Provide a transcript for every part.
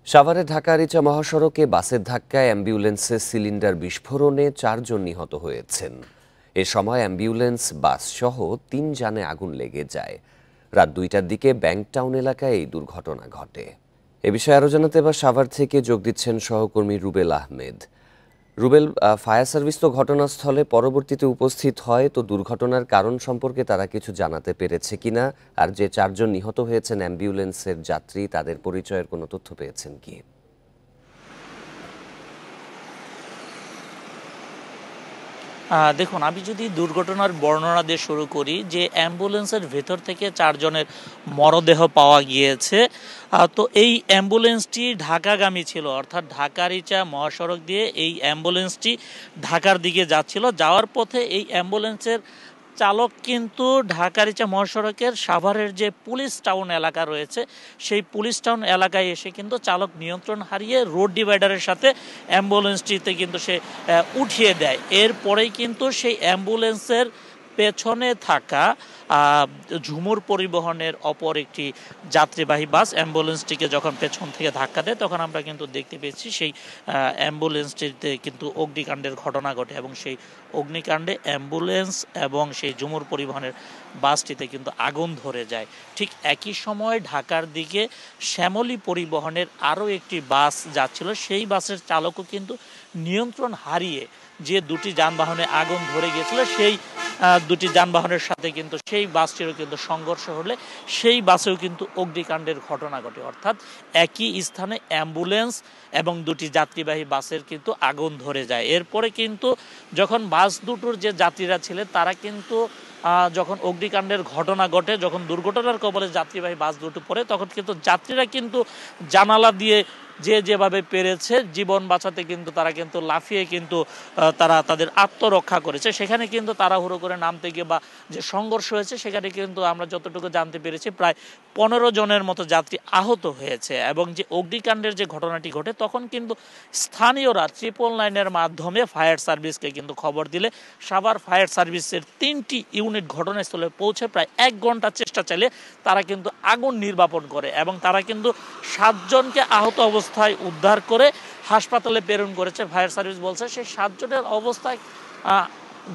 সাভারে ঢাকা-আরিচা মহাসড়কে বাসের ধাক্কায় অ্যাম্বুলেন্সের সিলিন্ডার বিস্ফোরণে ৪ জন নিহত হয়েছেন। এ সময় অ্যাম্বুলেন্স, বাসসহ ৩ যানে আগুন লেগে যায়। রাত ২টার দিকে ব্যাংকটাউন এলাকায় এই দুর্ঘটনা ঘটে। এ বিষয়ে আরও জানাতে এবার সাভার থেকে যোগ দিচ্ছেন সহকর্মী রুবেল আহমেদ। রুবেল, ফায়ার সার্ভিস তো ঘটনাস্থলে পরবর্তীতে উপস্থিত হয়, তো দুর্ঘটনার কারণ সম্পর্কে তারা কিছু জানাতে পেরেছে কিনা, আর যে ৪ জন নিহত হয়েছেন অ্যাম্বুলেন্সের যাত্রী, তাদের পরিচয়ের কোনো তথ্য পেয়েছেন কি? দেখুন, আমি যদি দুর্ঘটনার বর্ণনা দিয়ে শুরু করি, যে অ্যাম্বুলেন্সের ভেতর থেকে ৪ জনের মরদেহ পাওয়া গিয়েছে। তো এই অ্যাম্বুলেন্সটি ঢাকাগামী ছিল, অর্থাৎ ঢাকা-আরিচা মহাসড়ক দিয়ে এই অ্যাম্বুলেন্সটি ঢাকার দিকে যাচ্ছিল। যাওয়ার পথে এই অ্যাম্বুলেন্সের চালক কিন্তু ঢাকা-আরিচা মহাসড়কের সাভারের যে পুলিশ টাউন এলাকা রয়েছে, সেই পুলিশ টাউন এলাকায় এসে কিন্তু চালক নিয়ন্ত্রণ হারিয়ে রোড ডিভাইডারের সাথে অ্যাম্বুলেন্সটিতে কিন্তু সে উঠিয়ে দেয়। এরপরেই কিন্তু সেই অ্যাম্বুলেন্সের পেছনে থাকা ঝুমুর পরিবহনের অপর একটি যাত্রীবাহী বাস অ্যাম্বুলেন্সটিকে যখন পেছন থেকে ধাক্কা দেয়, তখন আমরা কিন্তু দেখতে পেয়েছি সেই অ্যাম্বুলেন্সটিতে কিন্তু অগ্নিকাণ্ডের ঘটনা ঘটে, এবং সেই অগ্নিকাণ্ডে অ্যাম্বুলেন্স এবং সেই ঝুমুর পরিবহনের বাসটিতে কিন্তু আগুন ধরে যায়। ঠিক একই সময় ঢাকার দিকে শ্যামলী পরিবহনের আরও একটি বাস যাচ্ছিল, সেই বাসের চালকও কিন্তু নিয়ন্ত্রণ হারিয়ে যে দুটি যানবাহনে আগুন ধরে গিয়েছিল, সেই দুটি যানবাহনের সাথে কিন্তু সেই বাসটিরও কিন্তু সংঘর্ষ হলে সেই বাসেও কিন্তু অগ্নিকাণ্ডের ঘটনা ঘটে। অর্থাৎ একই স্থানে অ্যাম্বুলেন্স এবং দুটি যাত্রীবাহী বাসের কিন্তু আগুন ধরে যায়। এরপরে কিন্তু যখন বাস দুটোর যে যাত্রীরা ছিলেন, তারা কিন্তু যখন অগ্নিকাণ্ডের ঘটনা ঘটে, যখন দুর্ঘটনার কবলে যাত্রীবাহী বাস দুটো পড়ে, তখন কিন্তু যাত্রীরা কিন্তু জানালা দিয়ে যে যেভাবে পেরেছে জীবন বাঁচাতে কিন্তু তারা কিন্তু লাফিয়ে কিন্তু তারা তাদের আত্মরক্ষা করেছে। সেখানে কিন্তু তাড়াহুড়ো করে নামতে গিয়ে বা যে সংঘর্ষ হয়েছে, সেখানে কিন্তু আমরা যতটুকু জানতে পেরেছি প্রায় 15 জনের মতো যাত্রী আহত হয়েছে। এবং যে অগ্নিকাণ্ডের যে ঘটনাটি ঘটে, তখন কিন্তু স্থানীয়রা 999-এর মাধ্যমে ফায়ার সার্ভিসকে কিন্তু খবর দিলে সাভার ফায়ার সার্ভিসের 3টি ইউনিট ঘটনাস্থলে পৌঁছে প্রায় 1 ঘন্টা চেষ্টা চালিয়ে তারা কিন্তু আগুন নির্বাপন করে, এবং তারা কিন্তু 7 জনকে আহত অবস্থায় উদ্ধার করে হাসপাতালে প্রেরণ করেছে। ফায়ার সার্ভিস বলছে সেই 7 জনের অবস্থায়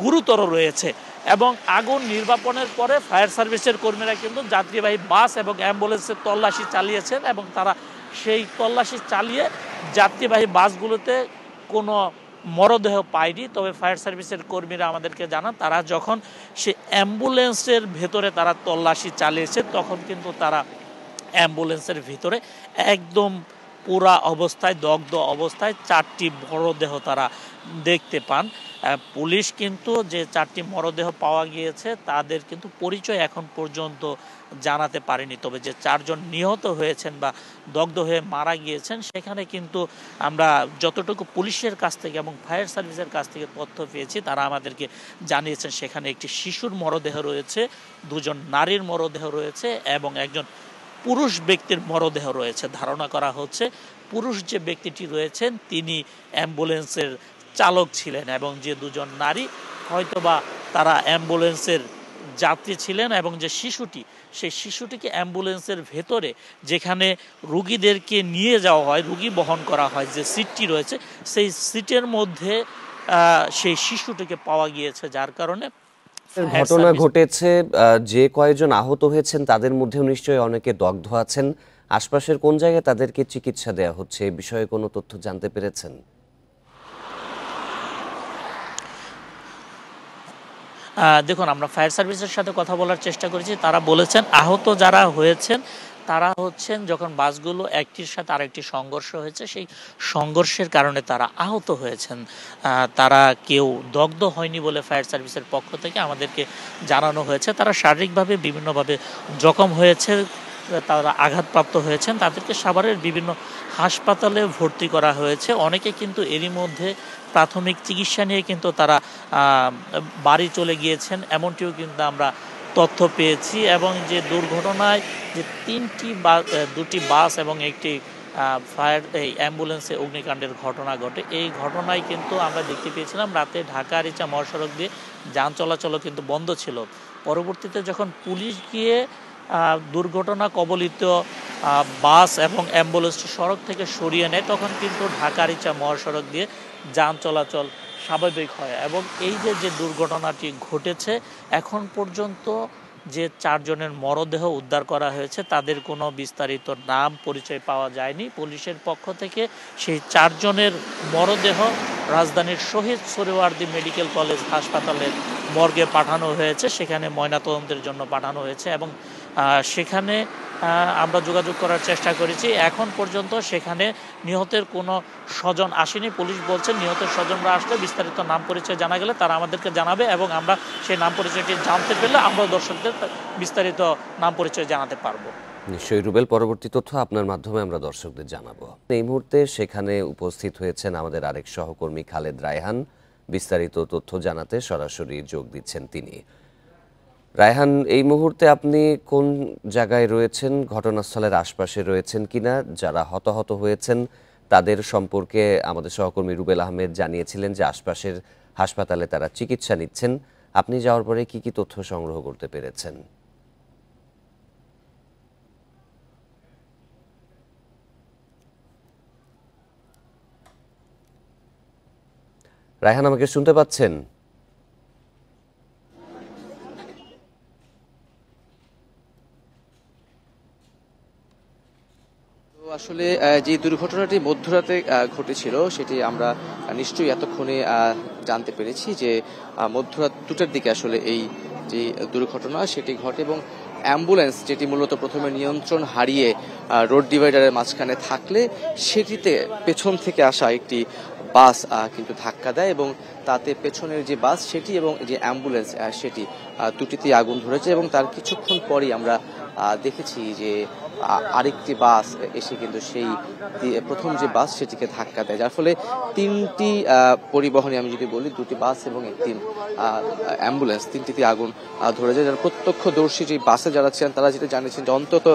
গুরুতর রয়েছে। এবং আগুন নির্বাপনের পরে ফায়ার সার্ভিসের কর্মীরা কিন্তু যাত্রীবাহী বাস এবং অ্যাম্বুলেন্সের তল্লাশি চালিয়েছেন, এবং তারা সেই তল্লাশি চালিয়ে যাত্রীবাহী বাসগুলোতে কোনো মরদেহ পায়নি। তবে ফায়ার সার্ভিসের কর্মীরা আমাদেরকে জানান, তারা যখন সে অ্যাম্বুলেন্সের ভেতরে তারা তল্লাশি চালিয়েছে, তখন কিন্তু তারা অ্যাম্বুলেন্সের ভিতরে একদম পুরা অবস্থায়, দগ্ধ অবস্থায় 4টি মরদেহ তারা দেখতে পান। পুলিশ কিন্তু যে 4টি মরদেহ পাওয়া গিয়েছে, তাদের কিন্তু পরিচয় এখন পর্যন্ত জানাতে পারেনি। তবে যে 4 জন নিহত হয়েছেন বা দগ্ধ হয়ে মারা গিয়েছেন, সেখানে কিন্তু আমরা যতটুকু পুলিশের কাছ থেকে এবং ফায়ার সার্ভিসের কাছ থেকে তথ্য পেয়েছি, তারা আমাদেরকে জানিয়েছেন সেখানে একটি শিশুর মরদেহ রয়েছে, 2 জন নারীর মরদেহ রয়েছে, এবং একজন পুরুষ ব্যক্তির মরদেহ রয়েছে। ধারণা করা হচ্ছে পুরুষ যে ব্যক্তিটি রয়েছেন, তিনি অ্যাম্বুলেন্সের চালক ছিলেন, এবং যে 2 জন নারী হয়তোবা তারা অ্যাম্বুলেন্সের যাত্রী ছিলেন, এবং যে শিশুটি, সেই শিশুটিকে অ্যাম্বুলেন্সের ভেতরে যেখানে রুগীদেরকে নিয়ে যাওয়া হয়, রুগী বহন করা হয়, যে সিটটি রয়েছে, সেই সিটের মধ্যে সেই শিশুটিকে পাওয়া গিয়েছে, যার কারণে ফায়ার ঘটনা সার্ভিস। ঘটেছে, যে কয়েকজন আহত হয়েছেন তাদের মধ্যেও নিশ্চয়ই অনেকে দগ্ধ আছেন। আশপাশের কোন জায়গায় তাদেরকে চিকিৎসা দেওয়া হচ্ছে, এ বিষয়ে কোনো তথ্য জানতে পেরেছেন? দেখুন, আমরা ফায়ার সার্ভিসের সাথে কথা বলার চেষ্টা করেছি। তারা বলেছেন আহত যারা হয়েছেন, তারা হচ্ছেন যখন বাসগুলো একটির সাথে আরেকটি সংঘর্ষ হয়েছে, সেই সংঘর্ষের কারণে তারা আহত হয়েছেন। তারা কেউ দগ্ধ হয়নি বলে ফায়ার সার্ভিসের পক্ষ থেকে আমাদেরকে জানানো হয়েছে। তারা শারীরিকভাবে বিভিন্নভাবে জখম হয়েছে, তারা আঘাতপ্রাপ্ত হয়েছেন, তাদেরকে সাভারের বিভিন্ন হাসপাতালে ভর্তি করা হয়েছে। অনেকে কিন্তু এরই মধ্যে প্রাথমিক চিকিৎসা নিয়ে কিন্তু তারা বাড়ি চলে গিয়েছেন, এমনটিও কিন্তু আমরা তথ্য পেয়েছি। এবং যে দুর্ঘটনায় যে 2টি বাস এবং একটি ফায়ার অ্যাম্বুলেন্সে অগ্নিকাণ্ডের ঘটনা ঘটে, এই ঘটনায় কিন্তু আমরা দেখতে পেয়েছিলাম রাতে ঢাকা-আরিচা মহাসড়ক দিয়ে যান চলাচলও কিন্তু বন্ধ ছিল। পরবর্তীতে যখন পুলিশ গিয়ে দুর্ঘটনা কবলিত বাস এবং অ্যাম্বুলেন্সটি সড়ক থেকে সরিয়ে নেয়, তখন কিন্তু ঢাকা রিচা মহাসড়ক দিয়ে যান চলাচল স্বাভাবিক হয়। এবং এই যে দুর্ঘটনাটি ঘটেছে, এখন পর্যন্ত যে 4 জনের মরদেহ উদ্ধার করা হয়েছে তাদের কোনো বিস্তারিত নাম পরিচয় পাওয়া যায়নি। পুলিশের পক্ষ থেকে সেই 4 জনের মরদেহ রাজধানীর শহীদ সোহরাওয়ার্দী মেডিকেল কলেজ হাসপাতালের মর্গে পাঠানো হয়েছে, সেখানে ময়নাতদন্তের জন্য পাঠানো হয়েছে। এবং সেখানে আমরা যোগাযোগ করার চেষ্টা করেছি, এখন পর্যন্ত সেখানে নিহতের কোনো স্বজন আসেনি। পুলিশ বলছেন নিহতের স্বজনরা আসলে বিস্তারিত নাম পরিচয় জানা গেলে তারা আমাদেরকে জানাবে, এবং আমরা সেই নাম পরিচয়টি জানতে পারলে আমরা দর্শকদের বিস্তারিত নাম পরিচয় জানাতে পারবো। নিশ্চয়ই রুবেল, পরবর্তী তথ্য আপনার মাধ্যমে আমরা দর্শকদের জানাবো। এই মুহূর্তে সেখানে উপস্থিত হয়েছেন আমাদের আরেক সহকর্মী খালেদ রায়হান। বিস্তারিত তথ্য জানাতে সরাসরি যোগ দিচ্ছেন তিনি। রায়হান, এই মুহূর্তে আপনি কোন জায়গায় রয়েছেন? ঘটনাস্থলের আশপাশে রয়েছেন কিনা? যারা হতাহত হয়েছেন তাদের সম্পর্কে আমাদের সহকর্মী রুবেল আহমেদ জানিয়েছিলেন যে আশপাশের হাসপাতালে তারা চিকিৎসা নিচ্ছেন। আপনি যাওয়ার পরে কি কি তথ্য সংগ্রহ করতে পেরেছেন? রায়হান, আমাকে শুনতে পাচ্ছেন? আসলে যে দুর্ঘটনাটি মধ্যরাতে ঘটেছিল সেটি আমরা নিশ্চয়ই এতক্ষণে জানতে পেরেছি যে মধ্যরাত 2টার দিকে আসলে এই যে দুর্ঘটনা সেটি ঘটে, এবং অ্যাম্বুলেন্স যেটি মূলত প্রথমে নিয়ন্ত্রণ হারিয়ে রোড ডিভাইডারের মাঝখানে থাকলে সেটিতে পেছন থেকে আসা একটি বাস কিন্তু ধাক্কা দেয়, এবং তাতে পেছনের যে বাস সেটি এবং যে অ্যাম্বুলেন্স সেটি দুটিতেই আগুন ধরেছে। এবং তার কিছুক্ষণ পরই আমরা দেখেছি যে আরেকটি বাস এসে কিন্তু সেই প্রথম যে বাস সেটিকে ধাক্কা দেয়, যার ফলে 3টি পরিবহনে, আমি যদি বলি 2টি বাস এবং একটি অ্যাম্বুলেন্স, 3টিতে আগুন ধরে যায়। যারা প্রত্যক্ষদর্শী যে বাসে যারা ছিলেন তারা যেটা জানিয়েছেন যে অন্তত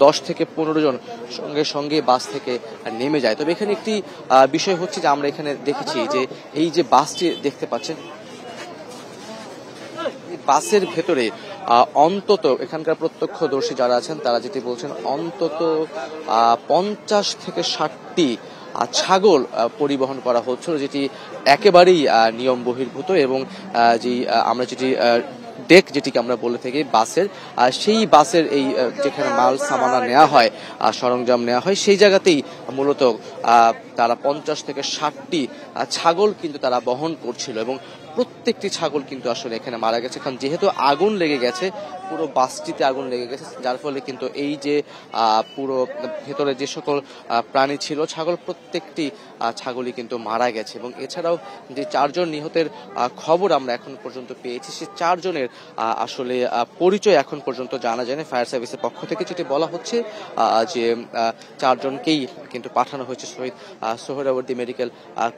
10 থেকে 15 জন সঙ্গে সঙ্গে বাস থেকে নেমে যায়। তবে এখানে একটি বিষয় হচ্ছে যে আমরা এখানে দেখেছি যে এই যে বাসটি দেখতে পাচ্ছেন, বাসের ভেতরে অন্তত এখানকার প্রত্যক্ষদর্শী যারা আছেন তারা যেটি বলছেন অন্তত 50 থেকে 60টি ছাগল পরিবহন করা হচ্ছিল, যেটি একেবারেই নিয়ম বহির্ভূত। এবং যে আমরা যেটি ডেক যেটিকে আমরা বলে থাকি বাসের, সেই বাসের এই যেখানে মাল সামানা নেওয়া হয়, সরঞ্জাম নেওয়া হয়, সেই জায়গাতেই মূলত তারা 50 থেকে 60টি ছাগল কিন্তু তারা বহন করছিল, এবং প্রত্যেকটি ছাগল কিন্তু আসলে এখানে মারা গেছে। কারণ যেহেতু আগুন লেগে গেছে, পুরো বাসটিতে আগুন লেগে গেছে, যার ফলে কিন্তু এই যে পুরো ভেতরে যে সকল প্রাণী ছিল ছাগল, প্রত্যেকটি ছাগলই কিন্তু মারা গেছে। এবং এছাড়াও যে 4 জন নিহতের খবর আমরা এখন পর্যন্ত পেয়েছি, সে 4 জনের আসলে পরিচয় এখন পর্যন্ত জানা যায়নি। ফায়ার সার্ভিসের পক্ষ থেকে যেটি বলা হচ্ছে যে 4 জনকেই কিন্তু পাঠানো হয়েছে শহীদ সোহরাওয়ার্দী মেডিকেল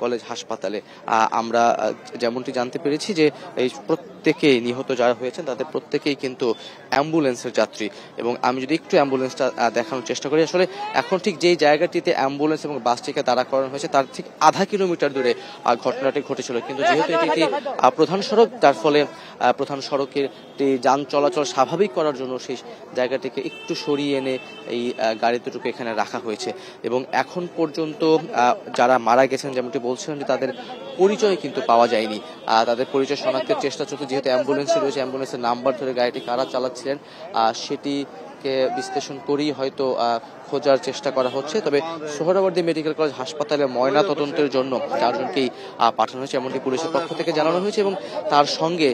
কলেজ হাসপাতালে। আমরা যেমনটি জানতে পেরেছি যে এই প্রত্যেকেই নিহত যারা হয়েছেন তাদের প্রত্যেকেই কিন্তু অ্যাম্বুলেন্সের যাত্রী। এবং আমি যদি একটু অ্যাম্বুলেন্সটা দেখানোর চেষ্টা করি, আসলে এখন ঠিক যেই জায়গাটিতে অ্যাম্বুলেন্স এবং বাসটিকে দাঁড়া করানো হয়েছে তার ঠিক আধা কিলোমিটার দূরে ঘটনাটি ঘটেছিল। কিন্তু যেহেতু এটি একটি প্রধান সড়ক, যার ফলে প্রধান সড়কের যান চলাচল স্বাভাবিক করার জন্য সেই জায়গাটিকে একটু সরিয়ে এনে এই গাড়ি দুটোকে এখানে রাখা হয়েছে। এবং এখন পর্যন্ত যারা মারা গেছেন যেমনটি বলছিলেন যে তাদের পরিচয় কিন্তু পাওয়া যায়নি, তাদের পরিচয় শনাক্তের চেষ্টা চলছে। যেহেতু অ্যাম্বুলেন্সে রয়েছে, অ্যাম্বুলেন্সের নাম্বার ধরে গাড়িটি কারা চালাচ্ছিলেন সেটিকে বিশ্লেষণ করেই হয়তো খোঁজার চেষ্টা করা হচ্ছে। তবে সোহরাওয়ার্দী মেডিকেল কলেজ হাসপাতালে ময়না তদন্তের জন্য 4 জনকেই পাঠানো হয়েছে এমনটি পুলিশের পক্ষ থেকে জানানো হয়েছে, এবং তার সঙ্গে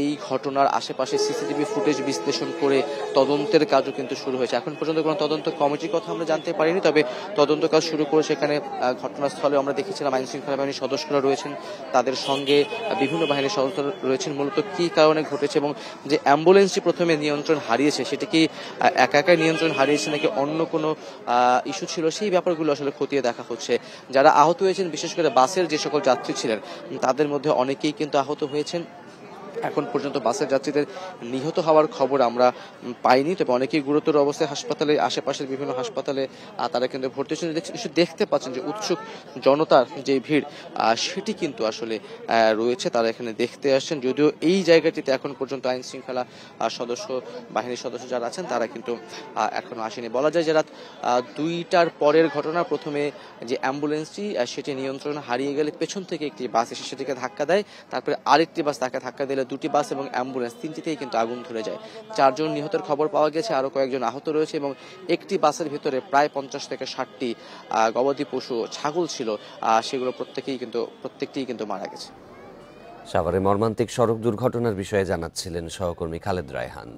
এই ঘটনার আশেপাশে সিসিটিভি ফুটেজ বিশ্লেষণ করে তদন্তের কাজও কিন্তু শুরু হয়েছে। এখন পর্যন্ত কোনো তদন্ত কমিটির কথা আমরা জানতে পারিনি, তবে তদন্ত কাজ শুরু করে সেখানে ঘটনাস্থলে আমরা দেখেছিলাম আইন শৃঙ্খলা বাহিনীর সদস্যরা রয়েছেন, তাদের সঙ্গে বিভিন্ন বাহিনীর সদস্য রয়েছেন। মূলত কি কারণে ঘটেছে এবং যে অ্যাম্বুলেন্সটি প্রথমে নিয়ন্ত্রণ হারিয়েছে সেটি কি একা একাই নিয়ন্ত্রণ হারিয়েছে নাকি অন্য কোনো ইস্যু ছিল, সেই ব্যাপারগুলো আসলে খতিয়ে দেখা হচ্ছে। যারা আহত হয়েছেন বিশেষ করে বাসের যে সকল যাত্রী ছিলেন তাদের মধ্যে অনেকেই কিন্তু আহত হয়েছেন, এখন পর্যন্ত বাসের যাত্রীদের নিহত হওয়ার খবর আমরা পাইনি, তবে অনেকেই গুরুতর অবস্থায় হাসপাতালে, আশেপাশের বিভিন্ন হাসপাতালে তারা কিন্তু ভর্তি হয়েছেন। দেখতে পাচ্ছেন যে উৎসুক জনতার যে ভিড় সেটি কিন্তু আসলে রয়েছে, তারা এখানে দেখতে আসছেন। যদিও এই জায়গাটিতে এখন পর্যন্ত আইন শৃঙ্খলা বাহিনীর সদস্য যারা আছেন তারা কিন্তু এখনো আসেনি। বলা যায় যে রাত 2টার পরের ঘটনা। প্রথমে যে অ্যাম্বুলেন্সটি সেটি নিয়ন্ত্রণ হারিয়ে গেলে পেছন থেকে একটি বাস এসে সেটিকে ধাক্কা দেয়, তারপরে আরেকটি বাস তাকে ধাক্কা দিলে দুটি বাস এবং অ্যাম্বুলেন্স তিনটিতেই কিন্তু আগুন ধরে যায়। 4 জন নিহতের খবর পাওয়া গেছে, আরো কয়েকজন আহত রয়েছে এবং একটি বাসের ভিতরে প্রায় 50 থেকে 60টি গবাদি পশু, ছাগল ছিল, সেগুলো প্রত্যেকটিই কিন্তু মারা গেছে। সাভারে মর্মান্তিক সড়ক দুর্ঘটনার বিষয়ে জানাচ্ছিলেন সহকর্মী খালেদ রায়হান।